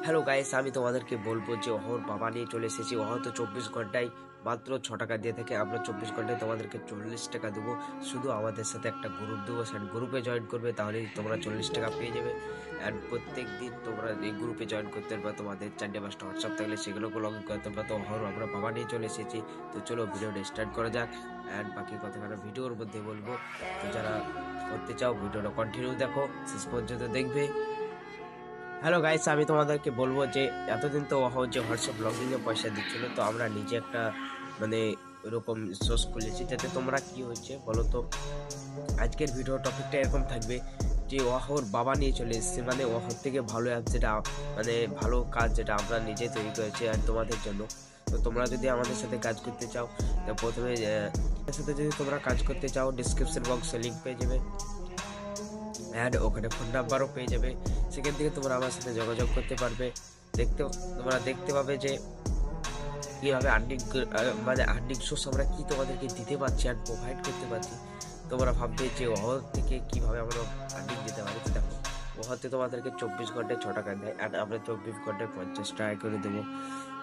Hello guys, আমি তোমাদেরকে বলবো যে অহর বাবা নিয়ে চলে এসেছি। অহর তো 24 ঘন্টায় মাত্র 6 টাকা দিয়ে থাকে। আমরা 24 ঘন্টায় তোমাদেরকে 40 টাকা দেবো। শুধু আমাদের সাথে একটা গ্রুপ দেবো, সেই গ্রুপে জয়েন করবে, তাহলেই তোমরা 40 টাকা পেয়ে যাবে। অ্যান্ড প্রত্যেক দিন তোমরা এই গ্রুপে জয়েন করতে পারবে। তোমাদের 4-5টা হোয়াটসঅ্যাপ থাকলে সেগুলোকে লগ ইন করতে পারবে। তো অহর আমরা বাবা নিয়ে চলে এসেছি। তো চলো ভিডিওটা স্টার্ট করা যাক। অ্যান্ড বাকি কথাটা ভিডিওর মধ্যে বলবো। তো যারা করতে চাও ভিডিওটা কন্টিনিউ দেখো, শেষ পর্যন্ত দেখবে। হ্যালো গাইস, আমি তোমাদেরকে বলবো যে এতদিন তো যে হোয়াটসঅ্যাপ লগইন এ পয়সা দিচ্ছিল, তো আমরা নিজে একটা মানে এরকম সোর্স খুলেছি, যাতে তোমরা কি হচ্ছে বলো তো। আজকের ভিডিও টপিকটা এরকম থাকবে যে ওহর বাবা নিয়ে চলে এসেছে, মানে ওহর থেকে ভালো অ্যাপ যেটা, মানে ভালো কাজ যেটা আমরা নিজে তৈরি করেছি আর তোমাদের জন্য। তো তোমরা যদি আমাদের সাথে কাজ করতে চাও, তো প্রথমে আমাদের সাথে যদি তোমরা কাজ করতে চাও, ডিসক্রিপশন বক্সে লিঙ্ক পেয়ে যাবে। অ্যাড ওখানে ফোন নাম্বারও পেয়ে যাবে। সেখান থেকে তোমরা আমার সাথে যোগাযোগ করতে পারবে। তোমরা দেখতে পাবে যে কীভাবে মানে আর্নিং সোর্স আমরা কি তোমাদেরকে দিতে পারছি আর প্রোভাইড করতে পারছি। তোমরা ভাববে যে ওহর থেকে কীভাবে আমরা আর্নিং দিতে পারি। তো দেখো, ওহরতে তোমাদেরকে 24 ঘন্টায় 6 টাকা দেয়, আর আমরা 24 ঘন্টায় 50 টাকা করে দেবো।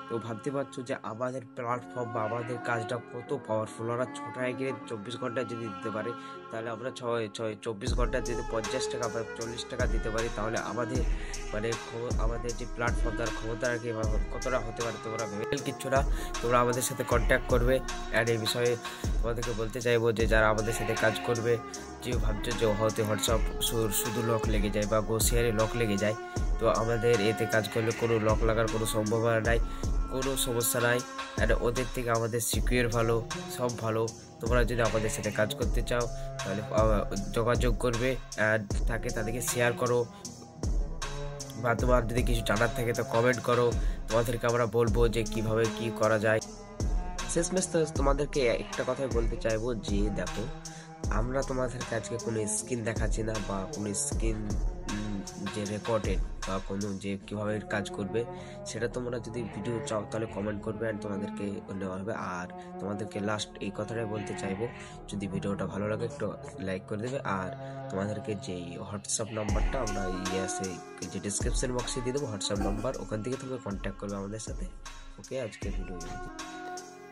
তো ভাবতে পারছো যে আমাদের প্ল্যাটফর্ম বা আমাদের কাজটা কত পাওয়ারফুল। ওরা 6 টাকায় কিনে 24 ঘন্টায় যদি দিতে পারে, তাহলে আমরা 24 ঘন্টায় যদি 50 টাকা বা 40 টাকা দিতে পারি, তাহলে আমাদের মানে আমাদের যে প্ল্যাটফর্ম তার ক্ষমতা আর কি কতটা হতে পারে তোমরা ভেবে কিচ্ছু না। তোমরা আমাদের সাথে কন্ট্যাক্ট করবে। অ্যান্ড এই বিষয়ে তোমাদেরকে বলতে চাইবো যে যারা আমাদের সাথে কাজ করবে, যে ভাবছো যে হয়তো হোয়াটসঅ্যাপ শুধু লক লেগে যায় বা গোশিয়ারে লক লেগে যায়, তো আমাদের এতে কাজ করলে কোনো লক লাগার কোনো সম্ভাবনা নাই, কোনো সমস্যা নাই। আর ওদের থেকে আমাদের সিকিউর ভালো, সব ভালো। তোমরা যদি আমাদের সাথে কাজ করতে চাও, তাহলে যোগাযোগ করবে। আর তাদেরকে শেয়ার করো, বা তোমার যদি কিছু জানার থাকে তো কমেন্ট করো। তোমাদেরকে আমরা বলবো যে কিভাবে কি করা যায়। শেষমেশ তো তোমাদেরকে একটা কথাই বলতে চাইবো যে দেখো, আমরা তোমাদেরকে আজকে কোনো স্কিন দেখাচ্ছি না, বা কোনো স্কিন যে রেকর্ডেড বা কোনো যে কীভাবে কাজ করবে, সেটা তোমরা যদি ভিডিও চাও তাহলে কমেন্ট করবে, অ্যান্ড তোমাদেরকে নেওয়া হবে। আর তোমাদেরকে লাস্ট এই কথাটাই বলতে চাইবো, যদি ভিডিওটা ভালো লাগে একটু লাইক করে দেবে। আর তোমাদেরকে যেই হোয়াটসঅ্যাপ নাম্বারটা আমরা যে ডিসক্রিপশন বক্সে দিয়ে দেবো হোয়াটসঅ্যাপ নাম্বার, ওখান থেকে তোমরা কন্ট্যাক্ট করবে আমাদের সাথে। ওকে, আজকে ভিডিও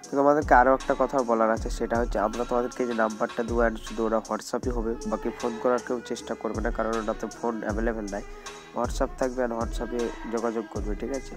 তো তোমাদেরকে আরও একটা কথা বলার আছে, সেটা হচ্ছে আমরা তোমাদেরকে যে নাম্বারটা দেবো, অ্যান্ড শুধু ওরা হোয়াটসঅ্যাপই হবে, বাকি ফোন করার কেউ চেষ্টা করবে না, কারণ ওটাতে ফোন অ্যাভেলেবেল নাই। হোয়াটসঅ্যাপ থাকবে আর হোয়াটসঅ্যাপে যোগাযোগ করবে, ঠিক আছে।